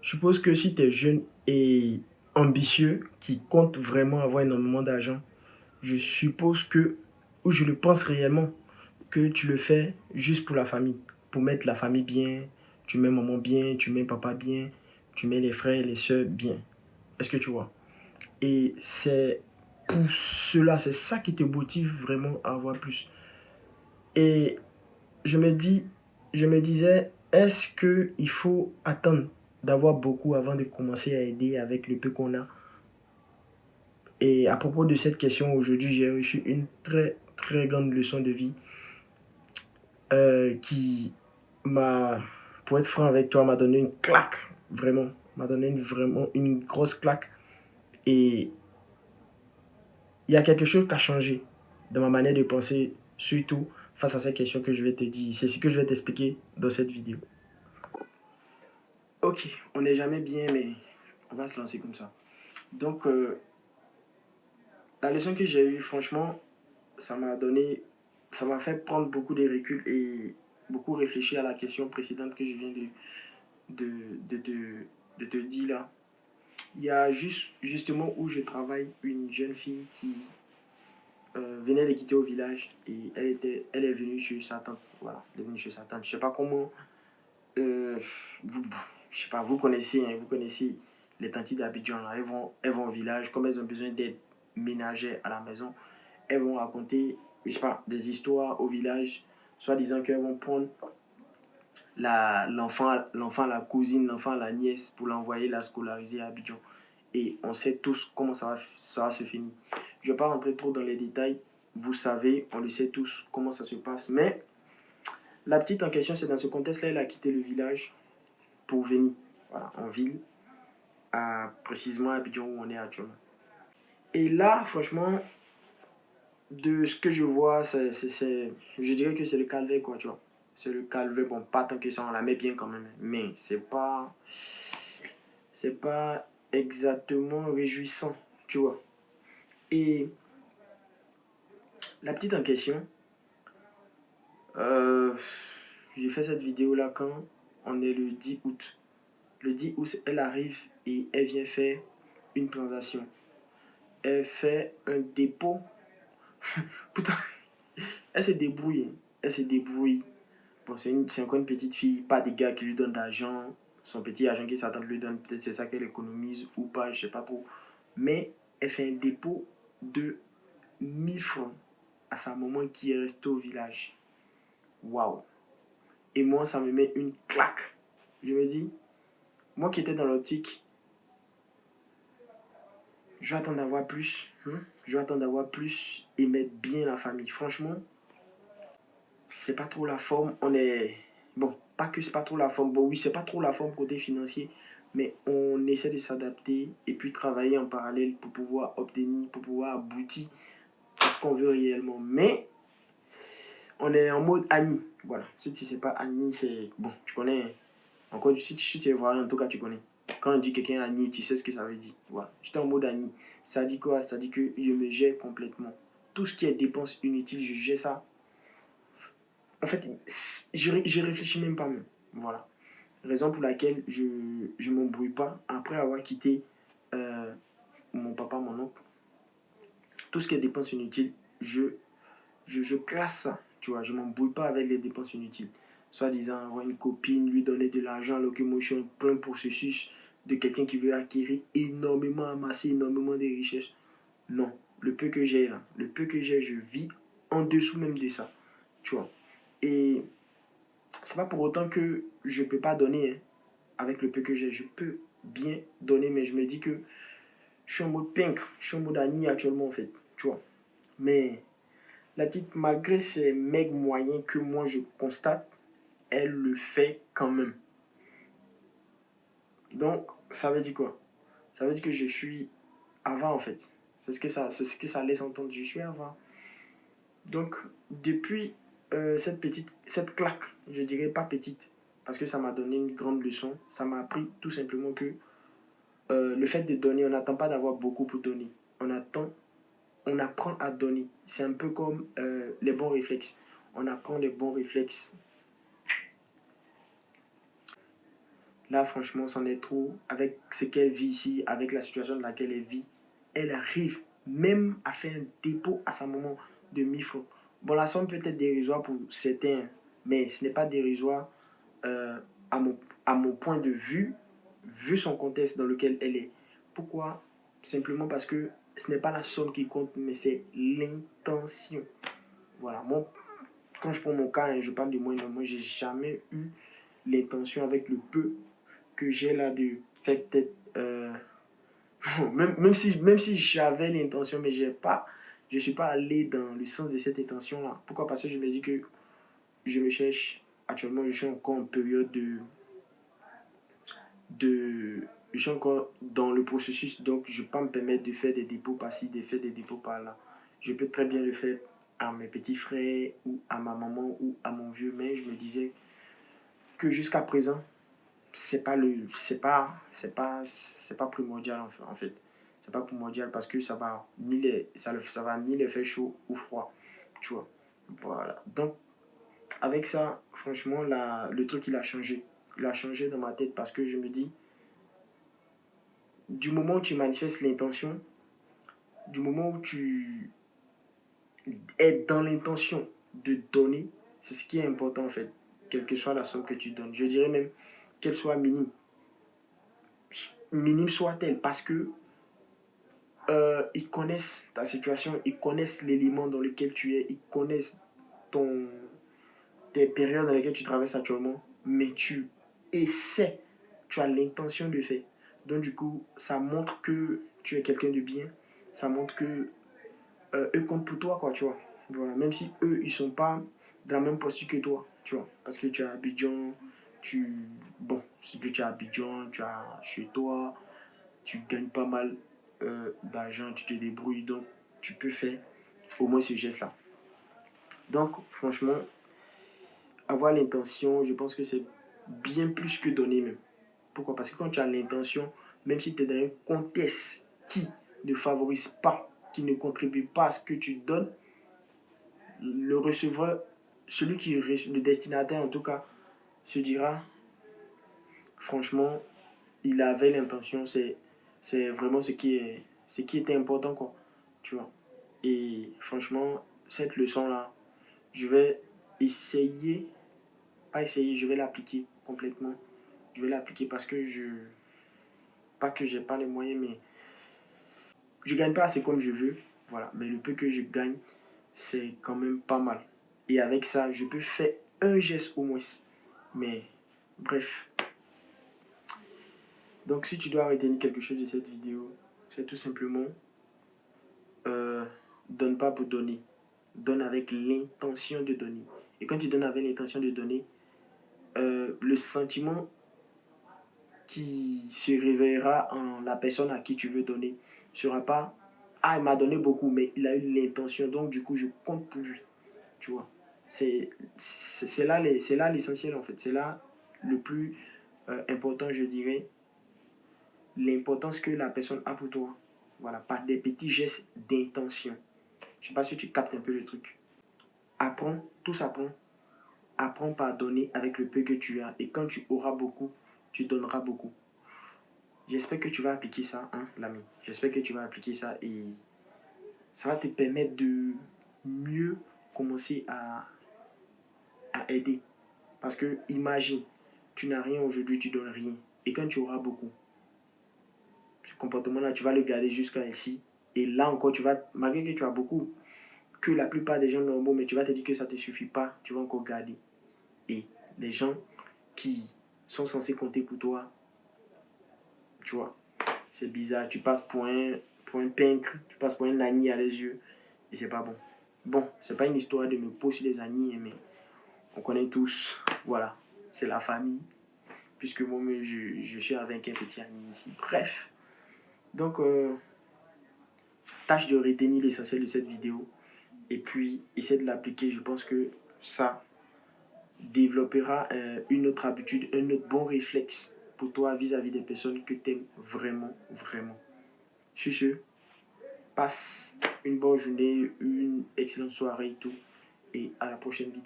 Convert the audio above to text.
Je suppose que si tu es jeune et ambitieux, qui compte vraiment avoir énormément d'argent, je suppose que, ou je le pense réellement, que tu le fais juste pour la famille, pour mettre la famille bien, tu mets maman bien, tu mets papa bien, tu mets les frères et les soeurs bien. Est-ce que tu vois? Et c'est pour cela, c'est ça qui te motive vraiment à avoir plus. Et je me dis, je me disais, est-ce qu'il faut attendre d'avoir beaucoup avant de commencer à aider avec le peu qu'on a? Et à propos de cette question, aujourd'hui, j'ai reçu une très, très grande leçon de vie qui m'a, pour être franc avec toi, m'a donné une claque, vraiment. M'a donné vraiment une grosse claque. Et il y a quelque chose qui a changé dans ma manière de penser, surtout face à cette question que je vais te dire. C'est ce que je vais t'expliquer dans cette vidéo. Ok, on n'est jamais bien, mais on va se lancer comme ça. Donc, la leçon que j'ai eue, franchement, ça m'a donné, ça m'a fait prendre beaucoup de recul et beaucoup réfléchir à la question précédente que je viens de, de, de, de te dire là. Il y a justement où je travaille une jeune fille qui venait de quitter au village et elle est venue chez sa tante. Voilà, elle est venue chez sa tante. Je sais pas comment, euh, vous, je sais pas, vous connaissez les tantes d'Abidjan là. Elles vont au village, comme elles ont besoin d'aide ménagère à la maison, elles vont raconter, je sais pas, des histoires au village, soit disant qu'elles vont prendre l'enfant, la cousine, l'enfant, la nièce pour l'envoyer la scolariser à Abidjan. Et on sait tous comment ça va se finir. Je ne vais pas rentrer trop dans les détails. Vous savez, on le sait tous comment ça se passe. Mais la petite en question, c'est dans ce contexte-là, elle a quitté le village pour venir voilà, en ville, précisément à Abidjan où on est actuellement. Et là, franchement, de ce que je vois, je dirais que c'est le calvaire, quoi, tu vois. C'est le calvaire, bon, pas tant que ça, on la met bien quand même. Mais c'est pas exactement réjouissant, tu vois. Et la petite en question, euh, j'ai fait cette vidéo-là quand on est le 10 août. Le 10 août, elle arrive et elle vient faire une transaction. Elle fait un dépôt. Putain, elle se débrouille. Hein. Elle se débrouille. Bon, c'est encore une petite fille, pas des gars qui lui donnent d'argent. Son petit argent qui s'attend lui donne, peut-être c'est ça qu'elle économise ou pas, je sais pas trop. Mais elle fait un dépôt de 1 000 francs à sa maman qui est restée au village. Waouh! Et moi, ça me met une claque. Je me dis, moi qui étais dans l'optique, je vais attendre d'avoir plus. Hein? Je vais attendre d'avoir plus et mettre bien la famille. Franchement, c'est pas trop la forme. On est. Bon, pas que c'est pas trop la forme. Bon, oui, c'est pas trop la forme côté financier. Mais on essaie de s'adapter et puis travailler en parallèle pour pouvoir obtenir, pour pouvoir aboutir à ce qu'on veut réellement. Mais on est en mode Annie. Voilà. Si tu sais pas Annie, c'est. Bon, tu connais. Encore, si tu es vrai, en tout cas, tu connais. Quand on dit quelqu'un Annie, tu sais ce que ça veut dire. Voilà. J'étais en mode Annie. Ça dit quoi? Ça dit que je me gère complètement. Tout ce qui est dépenses inutiles, je gère ça. En fait, je réfléchis même pas même. Voilà. Raison pour laquelle je ne m'embrouille pas après avoir quitté euh, mon papa, mon oncle. Tout ce qui est dépenses inutiles, je classe ça. Tu vois, je ne m'embrouille pas avec les dépenses inutiles. Soit disant avoir une copine, lui donner de l'argent, alors que moi je suis en plein processus de quelqu'un qui veut acquérir énormément, amasser énormément de richesses. Non, le peu que j'ai là, le peu que j'ai, je vis en dessous même de ça. Tu vois. Et c'est pas pour autant que je peux pas donner hein, avec le peu que j'ai. Je peux bien donner, mais je me dis que je suis en mode pink, je suis en mode Annie actuellement en fait. Tu vois. Mais la petite, malgré ces mecs moyens que moi je constate, elle le fait quand même. Donc, ça veut dire quoi? Ça veut dire que je suis avant en fait. C'est ce que ça laisse entendre. Je suis avant. Donc, depuis cette claque, je dirais pas petite, parce que ça m'a donné une grande leçon. Ça m'a appris tout simplement que le fait de donner, on n'attend pas d'avoir beaucoup pour donner. On apprend à donner. C'est un peu comme les bons réflexes. On apprend les bons réflexes. Là, franchement, c'en est trop. Avec ce qu'elle vit ici, avec la situation dans laquelle elle vit, elle arrive même à faire un dépôt à sa maman de 1000 francs. Bon, la somme peut être dérisoire pour certains, mais ce n'est pas dérisoire euh, à, à mon point de vue, vu son contexte dans lequel elle est. Pourquoi? Simplement parce que ce n'est pas la somme qui compte, mais c'est l'intention. Voilà, moi, quand je prends mon cas, hein, je parle de moi, moi, j'ai jamais eu l'intention avec le peu que j'ai là de faire peut-être même si j'avais l'intention mais je ne suis pas allé dans le sens de cette intention là. Pourquoi? Parce que je me dis que je me cherche actuellement, je suis encore en période de je suis encore dans le processus, donc je ne peux pas me permettre de faire des dépôts par-ci, de faire des dépôts par-là. Je peux très bien le faire à mes petits frères ou à ma maman ou à mon vieux, mais je me disais que jusqu'à présent c'est pas primordial en fait. C'est pas primordial parce que ça va ni les faire chaud ou froid, tu vois. Voilà. Donc avec ça, franchement, le truc il a changé dans ma tête parce que je me dis, du moment où tu manifestes l'intention, du moment où tu es dans l'intention de donner, c'est ce qui est important en fait, quelle que soit la somme que tu donnes. Je dirais même qu'elle soit minime soit-elle, parce que ils connaissent ta situation, ils connaissent l'élément dans lequel tu es, ils connaissent ton, tes périodes dans lesquelles tu traverses actuellement, mais tu essaies, tu as l'intention de faire. Donc du coup, ça montre que tu es quelqu'un de bien, ça montre que eux comptent pour toi, quoi, tu vois. Voilà. Même si eux, ils sont pas dans la même posture que toi, tu vois. Parce que tu es à Abidjan, bon, si tu es à Abidjan, tu as chez toi, tu gagnes pas mal d'argent, tu te débrouilles, donc tu peux faire au moins ce geste-là. Donc, franchement, avoir l'intention, je pense que c'est bien plus que donner même. Pourquoi? Parce que quand tu as l'intention, même si tu es dans un contexte qui ne favorise pas, qui ne contribue pas à ce que tu donnes, le receveur, le destinataire en tout cas, se dira, franchement, il avait l'intention, c'est vraiment ce qui était important, quoi, tu vois. Et franchement, cette leçon-là, je vais essayer, pas essayer, je vais l'appliquer complètement. Je vais l'appliquer parce que pas que j'ai pas les moyens, mais je gagne pas assez comme je veux, voilà. Mais le peu que je gagne, c'est quand même pas mal. Et avec ça, je peux faire un geste au moins. Mais bref. Donc si tu dois retenir quelque chose de cette vidéo, c'est tout simplement euh, donne pas pour donner. Donne avec l'intention de donner. Et quand tu donnes avec l'intention de donner, le sentiment qui se réveillera en la personne à qui tu veux donner sera pas ah, il m'a donné beaucoup, mais il a eu l'intention, donc du coup je compte pour lui, tu vois. C'est là l'essentiel en fait, c'est là le plus important, je dirais, l'importance que la personne a pour toi, voilà, par des petits gestes d'intention. Je sais pas si tu captes un peu le truc. Apprends, tout s'apprend. Apprends par donner avec le peu que tu as. Et quand tu auras beaucoup, tu donneras beaucoup. J'espère que tu vas appliquer ça, hein, l'ami. J'espère que tu vas appliquer ça et ça va te permettre de mieux commencer à aider. Parce que imagine, tu n'as rien aujourd'hui, tu donnes rien. Et quand tu auras beaucoup, ce comportement-là, tu vas le garder jusqu'à ici. Et là encore, malgré que tu as beaucoup, que la plupart des gens normaux, mais tu vas te dire que ça ne te suffit pas, tu vas encore garder. Et les gens qui sont censés compter pour toi, tu vois, c'est bizarre. Tu passes pour un peintre, tu passes pour un agneau à les yeux, et c'est pas bon. Bon, c'est pas une histoire de me poser les agneaux, mais on connaît tous, voilà, c'est la famille, puisque moi-même je suis avec un petit agneau ici. Bref, donc tâche de retenir l'essentiel de cette vidéo, et puis essaie de l'appliquer. Je pense que ça développera une autre habitude, un autre bon réflexe pour toi vis-à-vis des personnes que tu aimes vraiment, vraiment. Sur ce, passe une bonne journée, une excellente soirée et tout. Et à la prochaine vidéo.